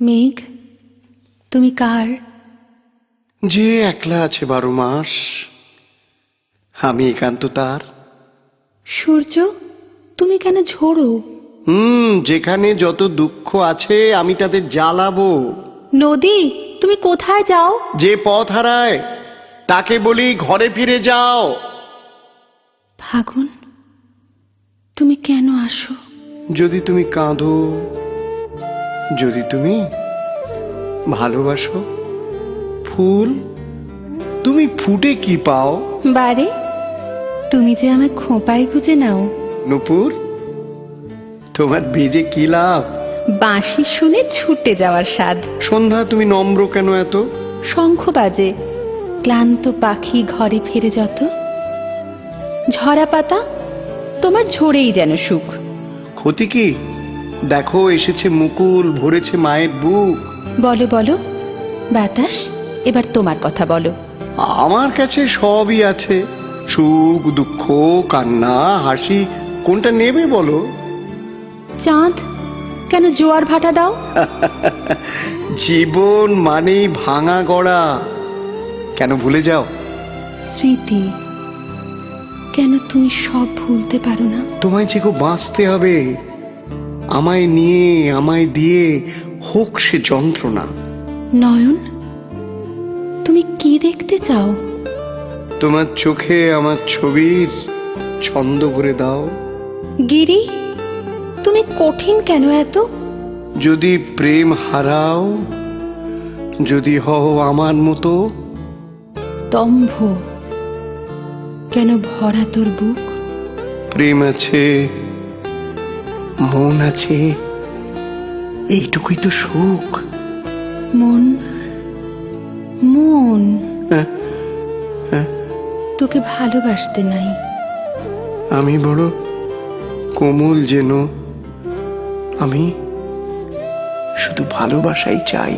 মেঘ, তুমি কার? যে একলা আছে 12 মাস, আমি একান্ত তার। সূর্য, তুমি কেন ঝোড়ো? যেখানে যত দুঃখ আছে আমি তাদের জ্বালাবো। নদী, তুমি কোথায় যাও? যে পথ হারায় তাকে বলি ঘরে ফিরে যাও। ফাগুন, তুমি কেন আসো? যদি তুমি কাঁদো, যদি তুমি ভালোবাসো, ফুল তুমি ফুটে কি পাও? বারে, তুমি যে আমায় খোঁপায় গুজে নাও। নূপুর, তোমার বেজে কি লাভ? বাঁশি শুনে ছুটে যাওয়ার স্বাদ। সন্ধ্যা, তুমি নম্র কেন এত? শঙ্খ বাজে, ক্লান্ত পাখি ঘরে ফিরে যত। ঝরা পাতা, তোমার ঝরেই যেন সুখ। ক্ষতি কি? দেখো এসেছে মুকুল, ভরেছে মায়ের বুক। বলো বলো বাতাস, এবার তোমার কথা বলো। আমার কাছে সবই আছে, সুখ, দুঃখ, কান্না, হাসি, কোনটা নেবে বলো? চাঁদ, কেন জোয়ার ভাটা দাও? জীবন মানেই ভাঙা গড়া, কেন ভুলে যাও? স্মৃতি, কেন তুমি সব ভুলতে পারো না? তোমায় যে গো বাঁচতে হবে, আমায় নিয়ে আমায় দিয়ে, হোক সে যন্ত্রণা। নয়ন, তুমি কি দেখতে চাও? তোমার চোখে আমার ছবির ছন্দ ভরে দাও। গিরি, তুমি কঠিন কেন এত? যদি প্রেম হারাও, যদি হও আমার মতো। দম্ভ, কেন ভরা তোর বুক? প্রেম আছে, মন আছে, এইটুকুই তো সুখ। মন, মন হ্যাঁ, হ্যাঁ, তোকে ভালোবাসতে নাই। আমি বড় কোমল যেন, আমি শুধু ভালোবাসাই চাই।